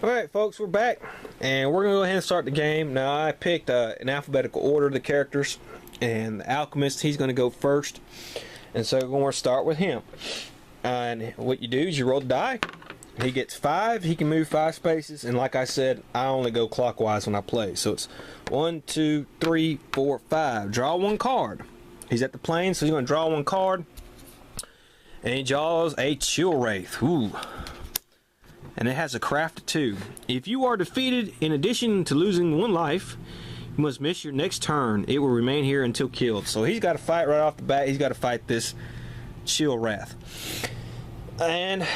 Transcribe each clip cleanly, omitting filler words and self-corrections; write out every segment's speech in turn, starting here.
Alright folks, we're back and we're going to go ahead and start the game. Now I picked in alphabetical order the characters, and the alchemist, he's going to go first, and so we're going to start with him. And what you do is you roll the die. He gets 5, he can move 5 spaces, and like I said, I only go clockwise when I play. So it's 1, 2, 3, 4, 5. Draw 1 card. He's at the plane, so he's going to draw 1 card. And he draws a Chill Wraith. Ooh. And it has a craft of 2. If you are defeated, in addition to losing 1 life, you must miss your next turn. It will remain here until killed. So he's got to fight right off the bat. He's got to fight this Chill Wraith. And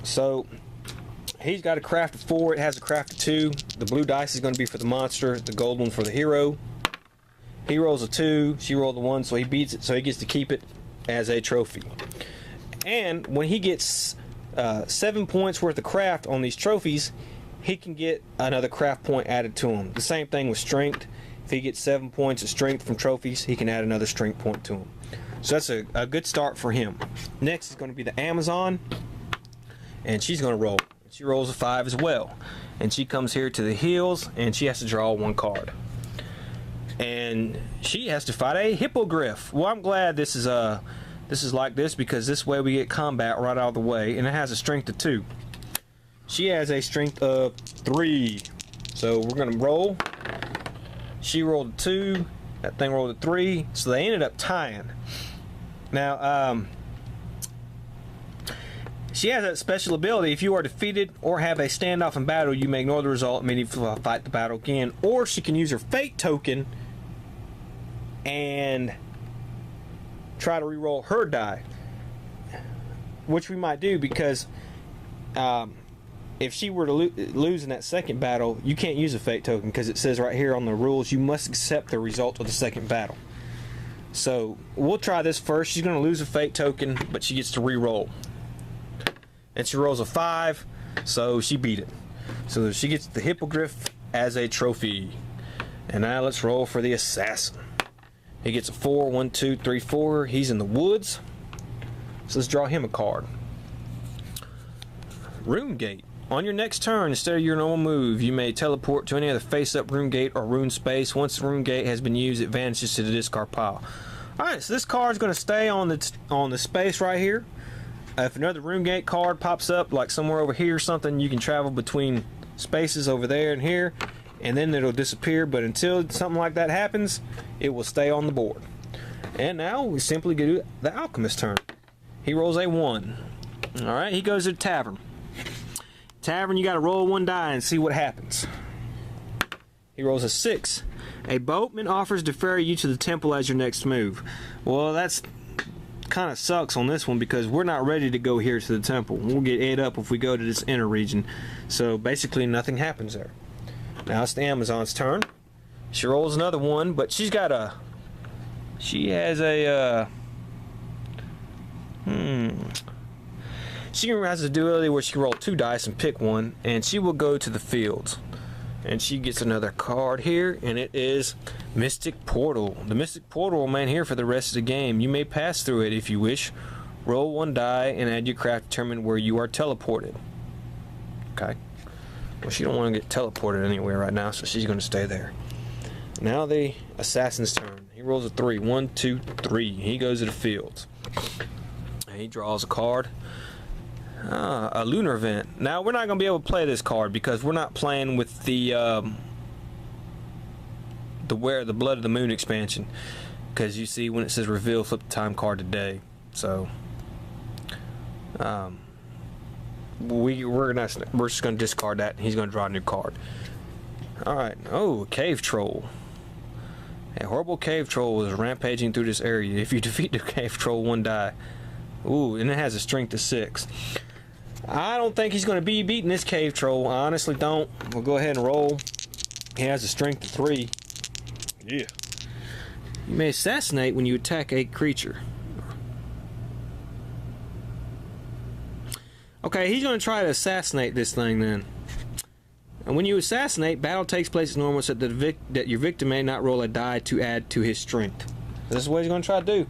so he's got a craft of 4. It has a craft of 2. The blue dice is going to be for the monster, the gold one for the hero. He rolls a 2, she rolled a 1, so he beats it, so he gets to keep it as a trophy. And when he gets 7 points worth of craft on these trophies, he can get another craft point added to him. The same thing with strength. If he gets 7 points of strength from trophies, he can add another strength point to him. So that's a good start for him. Next is going to be the Amazon, and she's going to roll. She rolls a 5 as well, and she comes here to the hills, and she has to draw 1 card, and she has to fight a hippogriff. Well, I'm glad this is like this, because this way we get combat right out of the way, and it has a strength of 2. She has a strength of 3, so we're gonna roll. She rolled a 2, that thing rolled a 3, so they ended up tying. Now she has that special ability: if you are defeated or have a standoff in battle, you may ignore the result, meaning fight the battle again. Or she can use her fate token and try to re-roll her die, which we might do, because if she were to lose in that second battle, you can't use a fate token, because it says right here on the rules you must accept the result of the second battle. So we'll try this first. She's going to lose a fate token, but she gets to re-roll, and she rolls a 5, so she beat it. So she gets the hippogriff as a trophy. And now let's roll for the assassin. He gets a 4, 1, 2, 3, 4. He's in the woods. So let's draw him a card. Rune Gate. On your next turn, instead of your normal move, you may teleport to any other face-up rune gate or rune space. Once the rune gate has been used, it vanishes to the discard pile. Alright, so this card is going to stay on the space right here. If another rune gate card pops up, like somewhere over here or something, you can travel between spaces over there and here, and then it'll disappear. But until something like that happens, it will stay on the board. And now we simply do the alchemist turn. He rolls a 1. Alright, he goes to the tavern. Tavern, you got to roll 1 die and see what happens. He rolls a 6. A boatman offers to ferry you to the temple as your next move. Well, that's kind of sucks on this one, because we're not ready to go here to the temple. We'll get ate up if we go to this inner region. So basically nothing happens there. Now it's the Amazon's turn. She rolls another 1, but she has a she has a ability where she can roll 2 dice and pick one, and she will go to the fields. And she gets another card here, and it is Mystic Portal. The Mystic Portal will remain here for the rest of the game. You may pass through it if you wish. Roll 1 die and add your craft to determine where you are teleported. Okay. Well, she don't want to get teleported anywhere right now, so she's going to stay there. Now the assassin's turn. He rolls a 3. 1, 2, 3. He goes to the fields. And he draws a card. A lunar event. Now we're not going to be able to play this card, because we're not playing with the Blood of the Moon expansion, because you see when it says reveal, flip the time card today. So we're just going to discard that, and he's going to draw a new card. Alright. Oh, cave troll. A horrible cave troll is rampaging through this area. If you defeat the cave troll, 1 die. Ooh, and it has a strength of 6. I don't think he's going to be beating this cave troll. I honestly don't. We'll go ahead and roll. He has a strength of 3. Yeah. You may assassinate when you attack a creature. Okay, he's going to try to assassinate this thing then. And when you assassinate, battle takes place as normal, so that your victim may not roll a die to add to his strength. This is what he's going to try to do.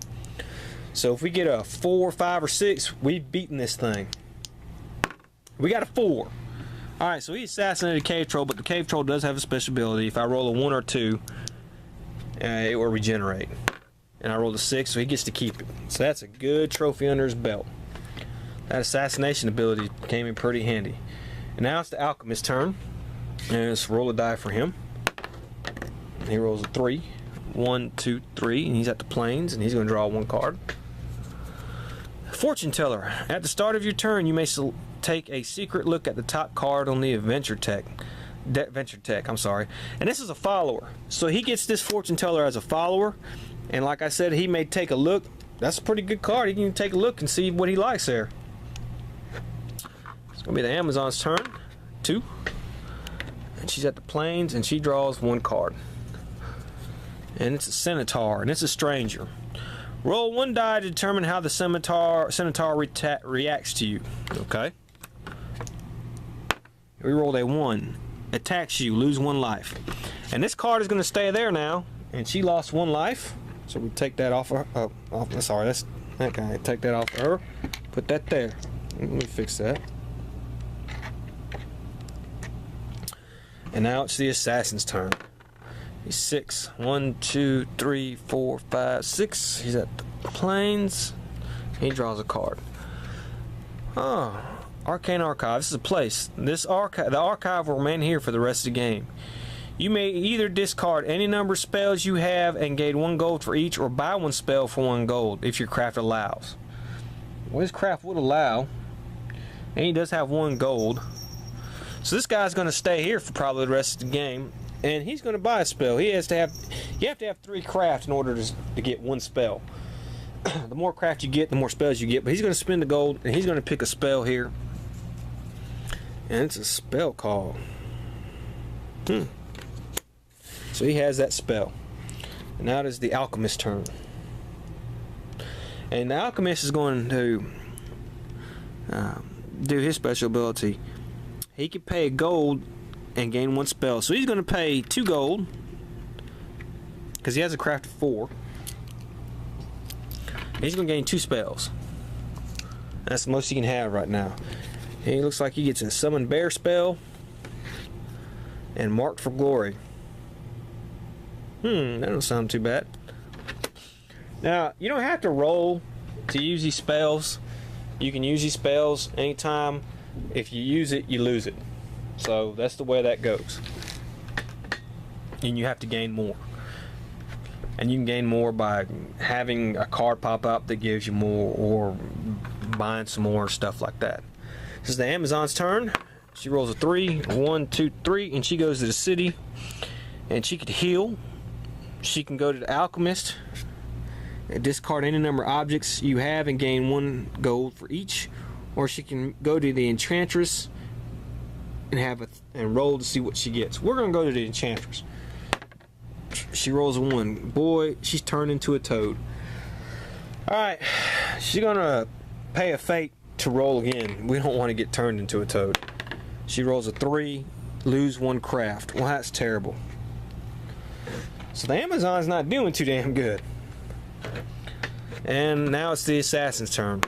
So if we get a 4, 5, or 6, we've beaten this thing. We got a 4. Alright, so he assassinated Cave Troll, but the Cave Troll does have a special ability. If I roll a 1 or 2, it will regenerate. And I rolled a 6, so he gets to keep it. So that's a good trophy under his belt. That assassination ability came in pretty handy. And now it's the Alchemist's turn. And let's roll a die for him. He rolls a 3. 1, 2, 3, and he's at the plains, and he's going to draw 1 card. Fortune Teller. At the start of your turn, you may take a secret look at the top card on the Adventure Tech. I'm sorry. And this is a follower. So he gets this Fortune Teller as a follower. And like I said, he may take a look. That's a pretty good card. He can take a look and see what he likes there. It's going to be the Amazon's turn. 2. And she's at the plains, and she draws 1 card. And it's a Centaur, and it's a stranger. Roll 1 die to determine how the Centaur reacts to you. Okay. We rolled a 1. Attacks you, lose 1 life. And this card is going to stay there now. And she lost 1 life. So we take that off her. Sorry, that's that guy. Take that off of her. Put that there. Let me fix that. And now it's the assassin's turn. He's 6. 1, 2, 3, 4, 5, 6. He's at the plains. He draws a card. Oh, Arcane Archive. This is a place. The archive will remain here for the rest of the game. You may either discard any number of spells you have and gain 1 gold for each, or buy 1 spell for 1 gold if your craft allows. Well, his craft would allow, and he does have 1 gold. So this guy's going to stay here for probably the rest of the game, and he's going to buy a spell. You have to have 3 crafts in order to get 1 spell. The more craft you get, the more spells you get. But he's going to spend the gold, and he's going to pick a spell here, and it's a spell call. So he has that spell. And now it is the Alchemist's turn. And the Alchemist is going to do his special ability. He can pay a gold and gain 1 spell. So he's going to pay 2 gold, because he has a craft of 4. He's going to gain 2 spells. That's the most he can have right now. And he looks like he gets a Summon Bear spell and Marked for Glory. That don't sound too bad. Now, you don't have to roll to use these spells. You can use these spells anytime. If you use it, you lose it. So that's the way that goes. And you have to gain more. And you can gain more by having a card pop up that gives you more, or buying some more, stuff like that. This is the Amazon's turn. She rolls a 3. 1, 2, 3, and she goes to the city. And she could heal. She can go to the Alchemist and discard any number of objects you have and gain 1 gold for each. Or she can go to the Enchantress and roll to see what she gets. We're going to go to the Enchantress. She rolls a 1. Boy, she's turned into a toad. Alright, she's going to pay a fate to roll again. We don't want to get turned into a toad. She rolls a 3, lose 1 craft. Well, that's terrible. So the Amazon's not doing too damn good. And now it's the Assassin's turn.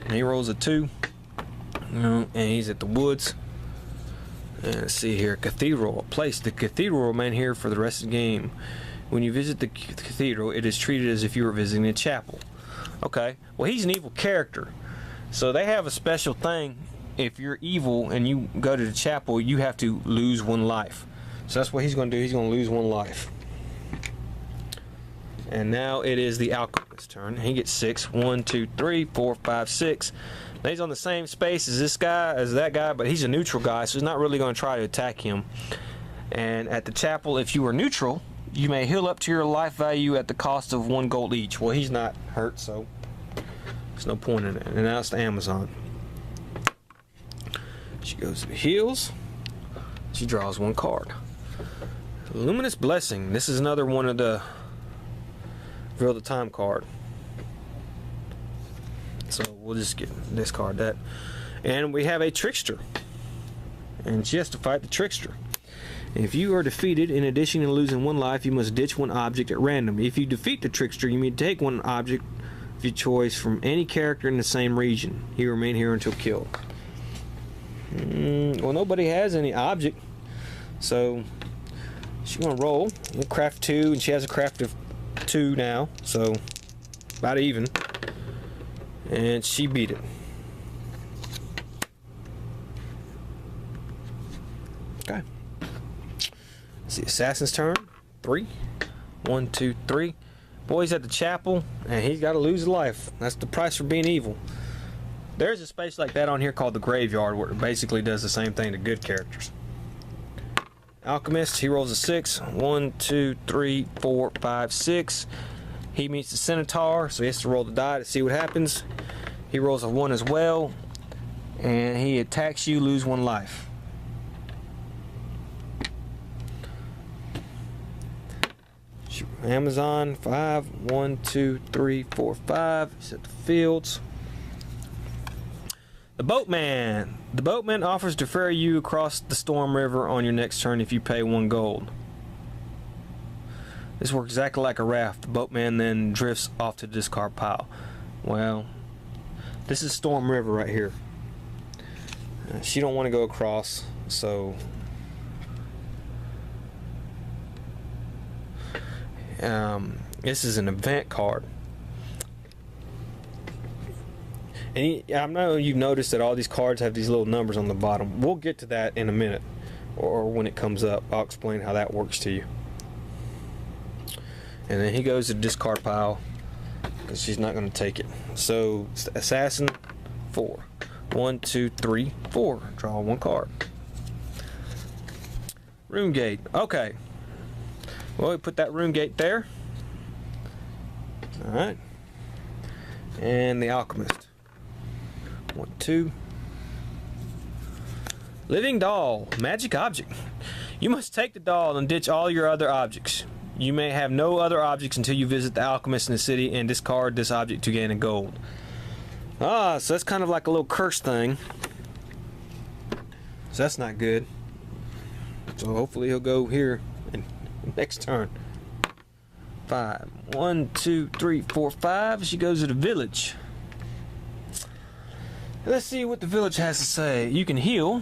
And he rolls a 2. And he's at the woods. And let's see here. Cathedral. A place. The cathedral will remain here for the rest of the game. When you visit the cathedral, it is treated as if you were visiting a chapel. Okay. Well, he's an evil character. So they have a special thing. If you're evil and you go to the chapel, you have to lose 1 life. So that's what he's going to do. He's going to lose 1 life. And now it is the Alchemist's turn. He gets 6. 1, 2, 3, 4, 5, 6. Now he's on the same space as that guy, but he's a neutral guy, so he's not really going to try to attack him. And at the chapel, if you are neutral, you may heal up to your life value at the cost of 1 gold each. Well, he's not hurt, so there's no point in it. And now it's the Amazon. She goes to the heals. She draws 1 card. Luminous Blessing. This is another one of the Reveal the Time card. So we'll just discard that. And we have a Trickster. And she has to fight the Trickster. If you are defeated, in addition to losing 1 life, you must ditch 1 object at random. If you defeat the Trickster, you may take 1 object of your choice from any character in the same region. He will remain here until killed. Well, nobody has any object, so she's gonna roll. We'll craft 2, and she has a craft of 2 now, so about even. And she beat it. Okay. It's the assassin's turn. 3. 1, 2, 3. Boy's at the chapel, and he's got to lose his life. That's the price for being evil. There's a space like that on here called the graveyard, where it basically does the same thing to good characters. Alchemist, he rolls a 6. 1, 2, 3, 4, 5, 6. He meets the Centaur, so he has to roll the die to see what happens. He rolls a 1 as well, and he attacks you, lose 1 life. Amazon, 5. 1, 2, 3, 4, 5. He's at the fields. The boatman. The boatman offers to ferry you across the storm river on your next turn if you pay 1 gold. This works exactly like a raft. The boatman then drifts off to the discard pile. Well, this is Storm River right here. She don't want to go across, so this is an event card. And I know you've noticed that all these cards have these little numbers on the bottom. We'll get to that in a minute, or when it comes up. I'll explain how that works to you. And then he goes to the discard pile because she's not going to take it. So assassin, 4. 1, 2, 3, 4. Draw 1 card. Rune gate. Okay. Well, we put that rune gate there. All right. And the alchemist. 1, 2. Living doll. Magic object. You must take the doll and ditch all your other objects. You may have no other objects until you visit the alchemist in the city and discard this object to gain a gold. So that's kind of like a little curse thing. So that's not good. So hopefully he'll go here and next turn. 5. 1, 2, 3, 4, 5. She goes to the village. Let's see what the village has to say. You can heal.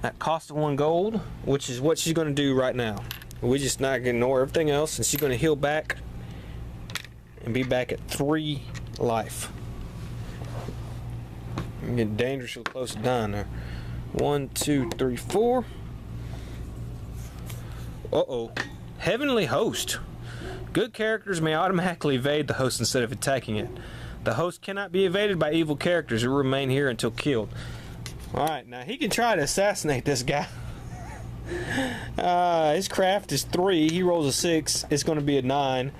That costs 1 gold, which is what she's going to do right now. We're just not going to ignore everything else, and she's going to heal back and be back at 3 life. I'm getting dangerously close to dying there. 1, 2, 3, 4. Uh-oh. Heavenly host. Good characters may automatically evade the host instead of attacking it. The host cannot be evaded by evil characters who remain here until killed. Alright, now he can try to assassinate this guy. His craft is 3. He rolls a 6. It's going to be a 9.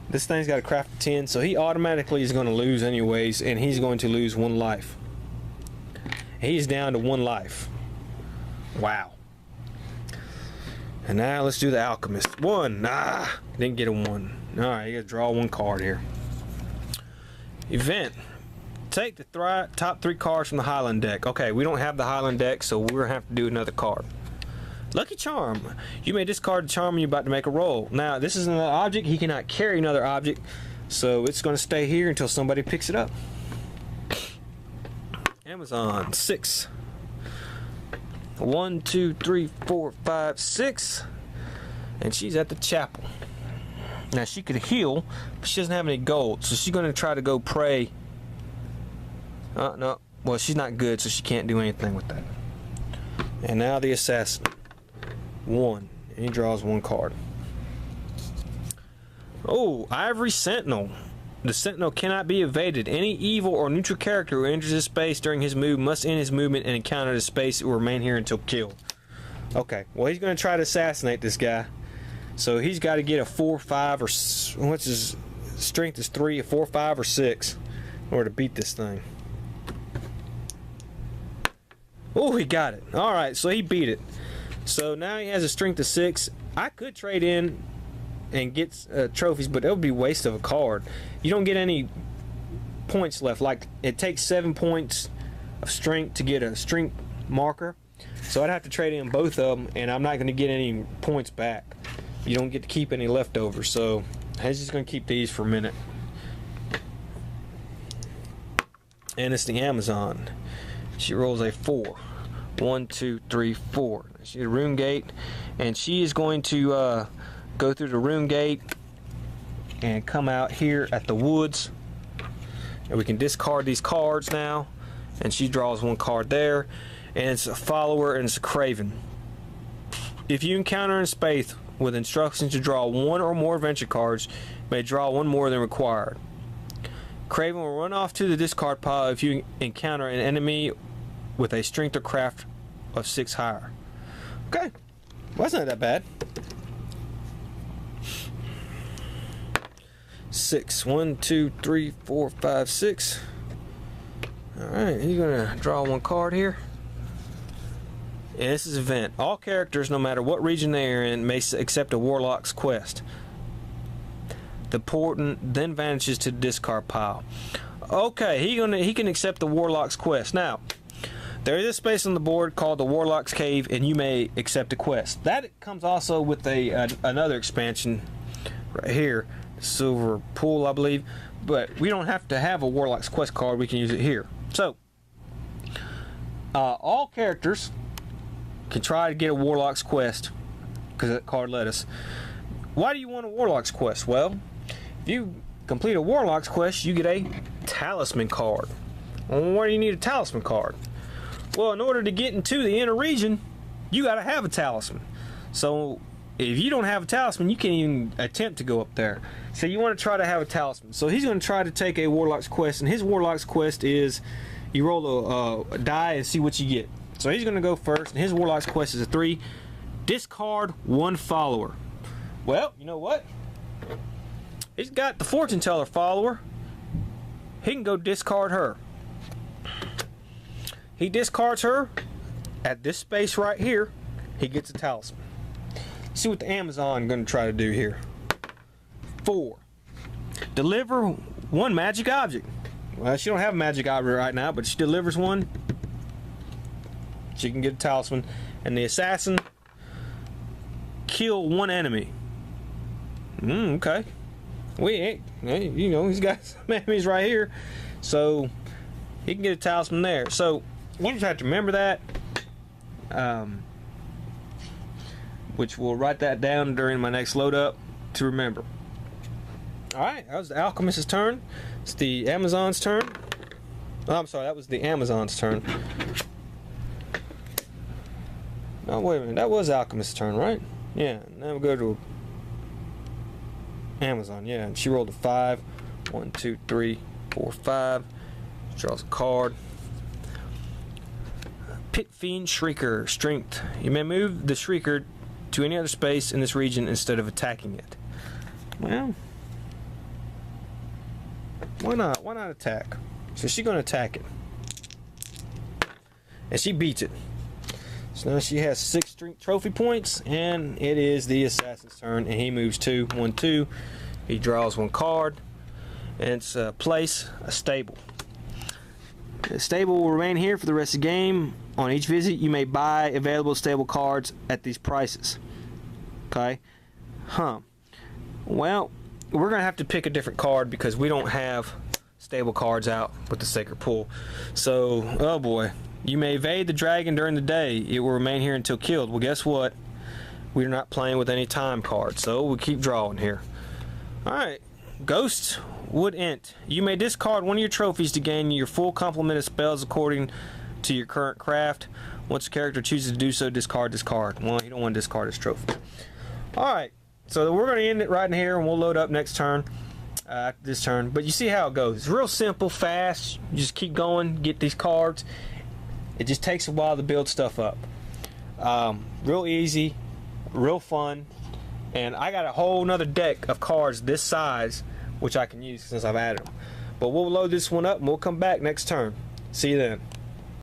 This thing's got a craft of 10, so he automatically is going to lose anyways, and he's going to lose 1 life. He's down to 1 life. Wow. And now let's do the alchemist. 1. Didn't get a 1. Alright, you got to draw 1 card here. Event. Take the top 3 cards from the Highland deck. Okay, we don't have the Highland deck, so we're going to have to do another card. Lucky charm. You may discard the charm when you're about to make a roll. Now, this is another object. He cannot carry another object, so it's going to stay here until somebody picks it up. Amazon, 6. 1, 2, 3, 4, 5, 6. And she's at the chapel. Now, she could heal, but she doesn't have any gold, so she's going to try to go pray. No. Well, she's not good, so she can't do anything with that. And now the assassin. 1. And he draws 1 card. Oh, Ivory Sentinel. The Sentinel cannot be evaded. Any evil or neutral character who enters this space during his move must end his movement and encounter the space. It will remain here until killed. Okay, well, he's going to try to assassinate this guy. So he's got to get a 4, 5, or what's his strength is 3, a 4, 5, or 6 in order to beat this thing. Oh, he got it. Alright, so he beat it. So now he has a strength of 6. I could trade in and get trophies, but it would be a waste of a card. You don't get any points left. Like, it takes 7 points of strength to get a strength marker. So I'd have to trade in both of them, and I'm not going to get any points back. You don't get to keep any leftovers, so I'm just going to keep these for a minute. And it's the Amazon. She rolls a 4. 1, 2, 3, 4. She's a rune gate, and she is going to go through the rune gate and come out here at the woods. And we can discard these cards now, and she draws 1 card there, and it's a follower and it's a craven. If you encounter in space with instructions to draw 1 or more adventure cards, you may draw 1 more than required. Craven will run off to the discard pile if you encounter an enemy with a strength or craft of 6 higher. Okay, well, that's not that bad. 6. 1, 2, 3, 4, 5, 6. Alright, you're gonna draw 1 card here. And this is event. All characters, no matter what region they are in, may accept a warlock's quest. The portent then vanishes to the discard pile. Okay, he can accept the warlock's quest. Now, there is a space on the board called the Warlock's Cave, and you may accept a quest. That comes also with another expansion right here, Silver Pool, I believe. But we don't have to have a Warlock's Quest card. We can use it here. So, all characters can try to get a Warlock's Quest because that card let us. Why do you want a Warlock's Quest? Well, if you complete a Warlock's Quest, you get a talisman card. Well, why do you need a talisman card? Well, in order to get into the inner region, you got to have a talisman. So, if you don't have a talisman, you can't even attempt to go up there. So, you want to try to have a talisman. So, he's going to try to take a Warlock's Quest, and his Warlock's Quest is you roll a die and see what you get. So, he's going to go first, and his Warlock's Quest is a 3. Discard 1 follower. Well, you know what? He's got the fortune teller follower. He can go discard her. He discards her. At this space right here, he gets a talisman. See what the Amazon going to try to do here. 4. Deliver 1 magic object. Well, she don't have a magic object right now, but she delivers 1. She can get a talisman. And the assassin, kill 1 enemy. Okay. We ain't, you know, he's got some enemies right here, so he can get a talisman there. So you just have to remember that, which we'll write that down during my next load up to remember. Alright, that was the alchemist's turn. It's the Amazon's turn. Oh, I'm sorry, that was the Amazon's turn. No, wait a minute, that was alchemist's turn, right? Yeah, now we'll go to Amazon, yeah, and she rolled a 5. 1, 2, 3, 4, 5. She draws a card. Pit Fiend Shrieker, strength. You may move the Shrieker to any other space in this region instead of attacking it. Well, why not? Why not attack? So she's going to attack it. And she beats it. So now she has 6 strength trophy points, and it is the assassin's turn, and he moves 2. 1, 2. He draws 1 card, and it's a place, a stable. The stable will remain here for the rest of the game. On each visit, you may buy available stable cards at these prices. Okay? Well, we're going to have to pick a different card because we don't have stable cards out with the Sacred Pool. So, oh boy. You may evade the dragon during the day. It will remain here until killed. Well, guess what? We're not playing with any time cards, so we'll keep drawing here. Alright. Ghosts Wood Ent. You may discard 1 of your trophies to gain your full complement of spells according to your current craft. Once the character chooses to do so, discard this card. Well, you don't want to discard his trophy. Alright. So we're going to end it right in here, and we'll load up next turn. After this turn. But you see how it goes. It's real simple, fast. You just keep going, get these cards. It just takes a while to build stuff up. Real easy, real fun, and I got a whole nother deck of cards this size which I can use since I've added them. But we'll load this one up and we'll come back next turn. See you then.